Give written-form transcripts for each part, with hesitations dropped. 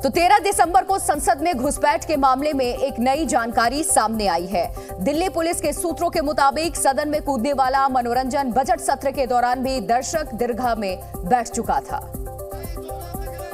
तो 13 दिसंबर को संसद में घुसपैठ के मामले में एक नई जानकारी सामने आई है। दिल्ली पुलिस के सूत्रों के मुताबिक सदन में कूदने वाला मनोरंजन बजट सत्र के दौरान भी दर्शक दीर्घा में बैठ चुका था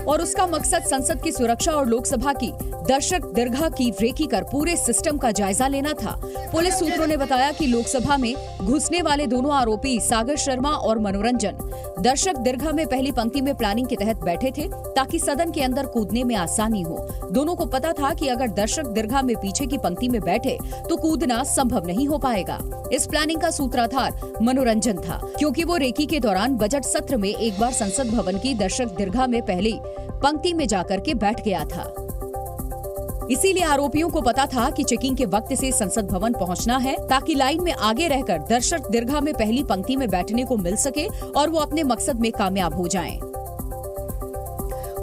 और उसका मकसद संसद की सुरक्षा और लोकसभा की दर्शक दीर्घा की रेकी कर पूरे सिस्टम का जायजा लेना था। पुलिस सूत्रों ने बताया कि लोकसभा में घुसने वाले दोनों आरोपी सागर शर्मा और मनोरंजन दर्शक दीर्घा में पहली पंक्ति में प्लानिंग के तहत बैठे थे ताकि सदन के अंदर कूदने में आसानी हो। दोनों को पता था कि अगर दर्शक दीर्घा में पीछे की पंक्ति में बैठे तो कूदना संभव नहीं हो पाएगा। इस प्लानिंग का सूत्रधार मनोरंजन था, क्योंकि वो रेकी के दौरान बजट सत्र में एक बार संसद भवन की दर्शक दीर्घा में पहली पंक्ति में जाकर के बैठ गया था। इसीलिए आरोपियों को पता था कि चेकिंग के वक्त से संसद भवन पहुंचना है ताकि लाइन में आगे रहकर दर्शक दीर्घा में पहली पंक्ति में बैठने को मिल सके और वो अपने मकसद में कामयाब हो जाएं।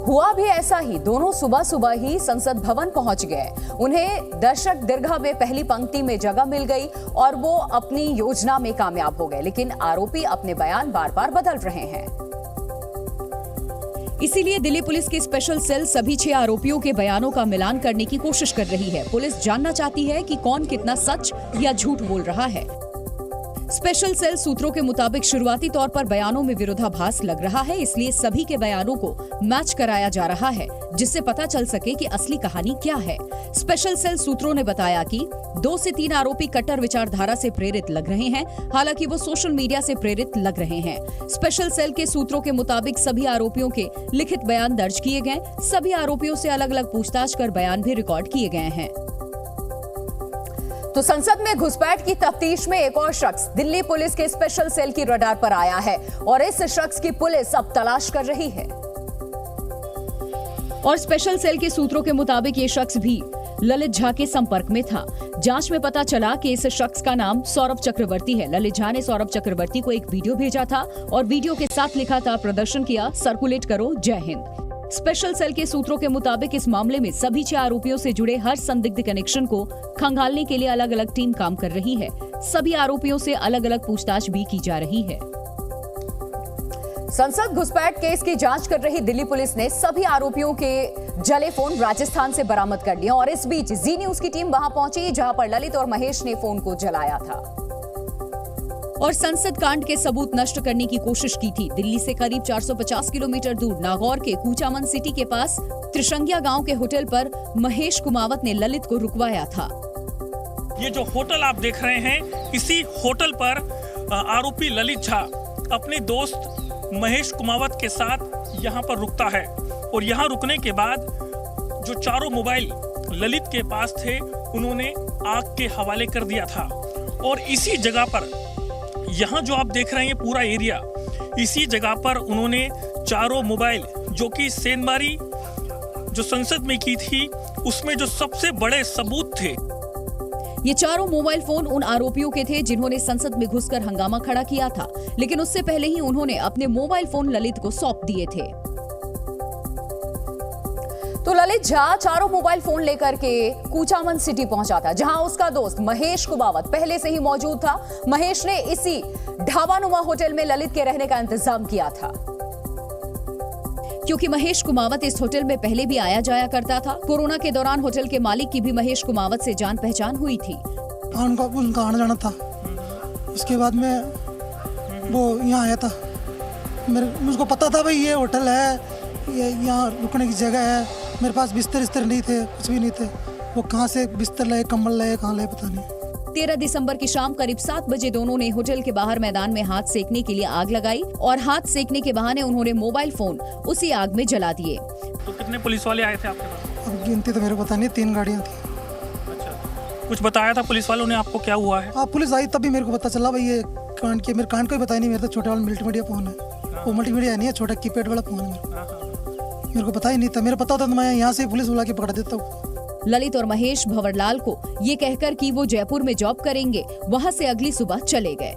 हुआ भी ऐसा ही। दोनों सुबह सुबह ही संसद भवन पहुंच गए। उन्हें दर्शक दीर्घा में पहली पंक्ति में जगह मिल गई और वो अपनी योजना में कामयाब हो गए, लेकिन आरोपी अपने बयान बार बार बदल रहे हैं। इसीलिए दिल्ली पुलिस की स्पेशल सेल सभी 6 आरोपियों के बयानों का मिलान करने की कोशिश कर रही है। पुलिस जानना चाहती है कि कौन कितना सच या झूठ बोल रहा है। स्पेशल सेल सूत्रों के मुताबिक शुरुआती तौर पर बयानों में विरोधाभास लग रहा है, इसलिए सभी के बयानों को मैच कराया जा रहा है जिससे पता चल सके कि असली कहानी क्या है। स्पेशल सेल सूत्रों ने बताया कि 2 से 3 आरोपी कट्टर विचारधारा से प्रेरित लग रहे हैं, हालांकि वो सोशल मीडिया से प्रेरित लग रहे हैं। स्पेशल सेल के सूत्रों के मुताबिक सभी आरोपियों के लिखित बयान दर्ज किए गए। सभी आरोपियों से अलग अलग पूछताछ कर बयान भी रिकॉर्ड किए गए हैं। तो संसद में घुसपैठ की तफ्तीश में एक और शख्स दिल्ली पुलिस के स्पेशल सेल की रडार पर आया है और इस शख्स की पुलिस अब तलाश कर रही है। और स्पेशल सेल के सूत्रों के मुताबिक ये शख्स भी ललित झा के संपर्क में था। जांच में पता चला कि इस शख्स का नाम सौरभ चक्रवर्ती है। ललित झा ने सौरभ चक्रवर्ती को एक वीडियो भेजा था और वीडियो के साथ लिखा था, प्रदर्शन किया, सर्कुलेट करो, जय हिंद। स्पेशल सेल के सूत्रों के मुताबिक इस मामले में सभी 6 आरोपियों से जुड़े हर संदिग्ध कनेक्शन को खंगालने के लिए अलग अलग टीम काम कर रही है। सभी आरोपियों से अलग अलग पूछताछ भी की जा रही है। संसद घुसपैठ केस की जांच कर रही दिल्ली पुलिस ने सभी आरोपियों के जले फोन राजस्थान से बरामद कर लिए और इस बीच जी न्यूज की टीम वहां पहुंची जहां पर ललित और महेश ने फोन को जलाया था और संसद कांड के सबूत नष्ट करने की कोशिश की थी। दिल्ली से करीब 450 किलोमीटर दूर नागौर के कूचामन सिटी के पास त्रिशंगिया गांव के होटल पर महेश कुमावत ने ललित को रुकवाया था। ये जो होटल आप देख रहे हैं, इसी होटल पर आरोपी ललित झा अपने दोस्त महेश कुमावत के साथ यहाँ पर रुकता है और यहाँ रुकने के बाद जो चारों मोबाइल ललित के पास थे उन्होंने आग के हवाले कर दिया था। और इसी जगह पर यहाँ जो आप देख रहे हैं पूरा एरिया, इसी जगह पर उन्होंने चारों मोबाइल जो कि सेंधमारी जो संसद में की थी उसमें जो सबसे बड़े सबूत थे, ये चारों मोबाइल फोन उन आरोपियों के थे जिन्होंने संसद में घुसकर हंगामा खड़ा किया था, लेकिन उससे पहले ही उन्होंने अपने मोबाइल फोन ललित को सौंप दिए थे। तो ललित झा चारों मोबाइल फोन लेकर के कूचामन सिटी पहुंचा था जहां उसका दोस्त महेश कुमावत पहले से ही मौजूद था। महेश ने इसी ढाबानुमा होटल में ललित के रहने का इंतजाम किया था, क्योंकि महेश कुमावत इस होटल में पहले भी आया जाया करता था। कोरोना के दौरान होटल के मालिक की भी महेश कुमावत से जान पहचान हुई थी। उनका आना जाना था। उसके बाद में वो यहाँ आया था, मुझको पता था भाई ये होटल है, ये यहाँ रुकने की जगह है। मेरे पास बिस्तर नहीं थे, कुछ भी नहीं थे। वो कहाँ से बिस्तर लाए, कंबल लाए, कहाँ लाए पता नहीं। 13 दिसंबर की शाम करीब 7 बजे दोनों ने होटल के बाहर मैदान में हाथ सेकने के लिए आग लगाई और हाथ सेकने के बहाने उन्होंने मोबाइल फोन उसी आग में जला दिए। तो कितने पुलिस वाले आए थे आपके पास? अब गिनती तो मेरे को पता नहीं, 3 गाड़ियाँ थी। अच्छा, कुछ बताया था पुलिस वालों ने आपको क्या हुआ है? हाँ, पुलिस आई तभी मेरे को पता चला भाई ये कांड किया। मेरे कांड को ही बताया नहीं। मेरा तो छोटा वाला मल्टीमीडिया फोन है, वो मल्टीमीडिया नहीं है, छोटा कीपैड वाला फोन है। मेरे को पता ही नहीं था। मेरे पता होता तो मैं यहाँ से पुलिस बुला के पकड़ देता हूँ। ललित और महेश भंवरलाल को ये कहकर कि वो जयपुर में जॉब करेंगे, वहाँ से अगली सुबह चले गए।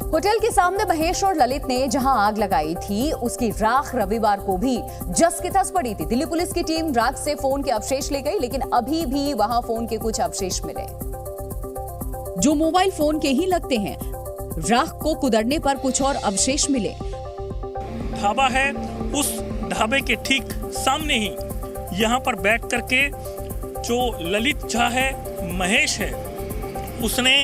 होटल के सामने महेश और ललित ने जहां आग लगाई थी उसकी राख रविवार को भी जस की तस पड़ी थी। दिल्ली पुलिस की टीम राख से फोन के अवशेष ले गई, लेकिन अभी भी वहां फोन के कुछ अवशेष मिले जो मोबाइल फोन के ही लगते हैं। राख को कुदरने पर कुछ और अवशेष मिले। ढाबा है, उस ढाबे के ठीक सामने ही यहाँ पर बैठ करके जो ललित झा है, महेश है, उसने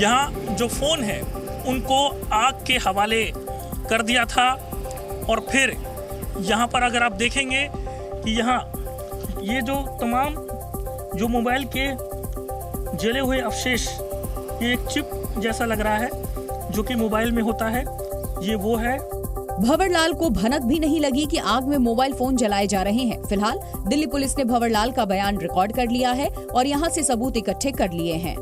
यहाँ जो फ़ोन है उनको आग के हवाले कर दिया था। और फिर यहाँ पर अगर आप देखेंगे कि यहाँ ये जो तमाम जो मोबाइल के जले हुए अवशेष, ये एक चिप जैसा लग रहा है जो कि मोबाइल में होता है, ये वो है। भंवरलाल को भनक भी नहीं लगी कि आग में मोबाइल फोन जलाए जा रहे हैं। फिलहाल दिल्ली पुलिस ने भंवरलाल का बयान रिकॉर्ड कर लिया है और यहां से सबूत इकट्ठे कर लिए हैं।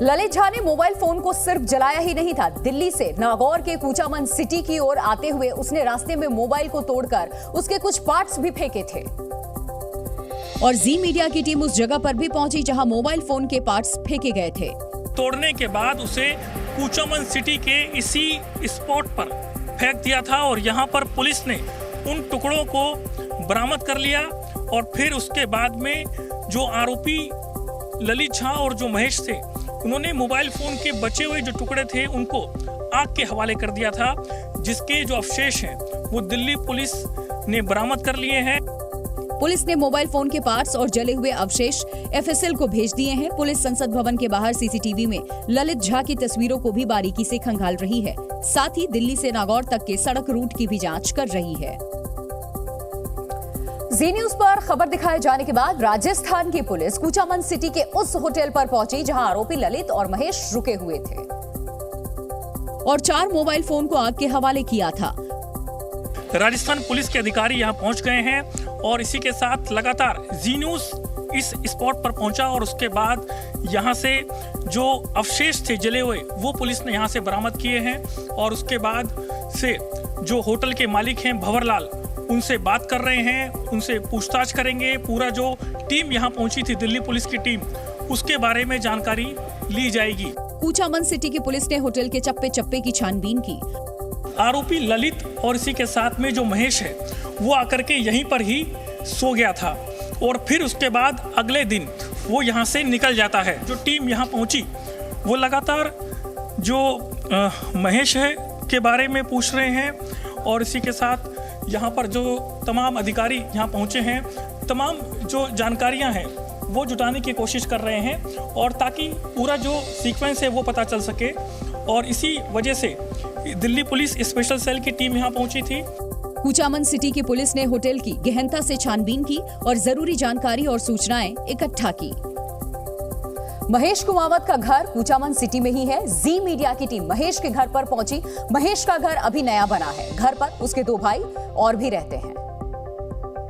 ललित झा ने मोबाइल फोन को सिर्फ जलाया ही नहीं था, दिल्ली से नागौर के कूचामन सिटी की ओर आते हुए उसने रास्ते में मोबाइल को तोड़कर उसके कुछ पार्ट्स भी फेंके थे। और जी मीडिया की टीम उस जगह पर भी पहुंची जहां मोबाइल फोन के पार्ट्स फेंके गए थे। तोड़ने के बाद उसे कूचामन सिटी के इसी स्पॉट पर फेंक दिया था और यहाँ पर पुलिस ने उन टुकड़ों को बरामद कर लिया। और फिर उसके बाद में जो आरोपी ललित झा और जो महेश थे, उन्होंने मोबाइल फोन के बचे हुए जो टुकड़े थे उनको आग के हवाले कर दिया था, जिसके जो अवशेष हैं वो दिल्ली पुलिस ने बरामद कर लिए हैं। पुलिस ने मोबाइल फोन के पार्ट्स और जले हुए अवशेष एफएसएल को भेज दिए हैं। पुलिस संसद भवन के बाहर सीसीटीवी में ललित झा की तस्वीरों को भी बारीकी से खंगाल रही है। साथ ही दिल्ली से नागौर तक के सड़क रूट की भी जांच कर रही है। जी न्यूज पर खबर दिखाए जाने के बाद राजस्थान की पुलिस कूचामन सिटी के उस होटल पर पहुंची जहां आरोपी ललित और महेश रुके हुए थे और 4 मोबाइल फोन को आग के हवाले किया था। राजस्थान पुलिस के अधिकारी यहां पहुंच गए हैं और इसी के साथ लगातार जी न्यूज इस स्पॉट पर पहुंचा और उसके बाद यहां से जो अवशेष थे जले हुए वो पुलिस ने यहां से बरामद किए हैं। और उसके बाद से जो होटल के मालिक हैं भंवरलाल, उनसे बात कर रहे हैं, उनसे पूछताछ करेंगे। पूरा जो टीम यहाँ पहुंची थी, दिल्ली पुलिस की टीम, उसके बारे में जानकारी ली जाएगी। कूचामन सिटी की पुलिस ने होटल के चप्पे चप्पे की छानबीन की। आरोपी ललित और इसी के साथ में जो महेश है वो आकर के यहीं पर ही सो गया था और फिर उसके बाद अगले दिन वो यहाँ से निकल जाता है। जो टीम यहाँ पहुँची वो लगातार जो महेश है के बारे में पूछ रहे हैं और इसी के साथ यहाँ पर जो तमाम अधिकारी यहाँ पहुँचे हैं, तमाम जो जानकारियाँ हैं वो जुटाने की कोशिश कर रहे हैं और ताकि पूरा जो सीक्वेंस है वो पता चल सके। और इसी वजह से दिल्ली पुलिस स्पेशल सेल की टीम यहाँ पहुँची थी। कूचामन सिटी की पुलिस ने होटल की गहनता से छानबीन की और जरूरी जानकारी और सूचनाएं इकट्ठा की। महेश कुमावत का घर कूचामन सिटी में ही है। जी मीडिया की टीम महेश के घर पर पहुंची। महेश का घर अभी नया बना है। घर पर उसके 2 भाई और भी रहते हैं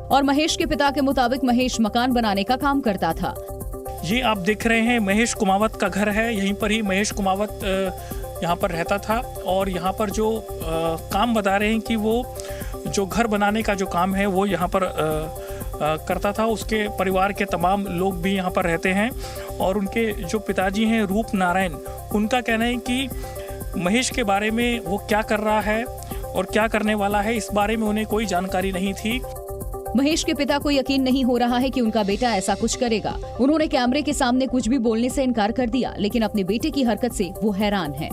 और महेश के पिता के मुताबिक महेश मकान बनाने का काम करता था। ये आप देख रहे हैं महेश कुमावत का घर है। यहीं पर ही महेश कुमावत यहाँ पर रहता था और यहाँ पर जो काम बता रहे हैं कि वो जो घर बनाने का जो काम है वो यहाँ पर करता था। उसके परिवार के तमाम लोग भी यहाँ पर रहते हैं और उनके जो पिताजी हैं रूप नारायण, उनका कहना है कि महेश के बारे में वो क्या कर रहा है और क्या करने वाला है, इस बारे में उन्हें कोई जानकारी नहीं थी। महेश के पिता को यकीन नहीं हो रहा है कि उनका बेटा ऐसा कुछ करेगा। उन्होंने कैमरे के सामने कुछ भी बोलने से इनकार कर दिया, लेकिन अपने बेटे की हरकत से वो हैरान है।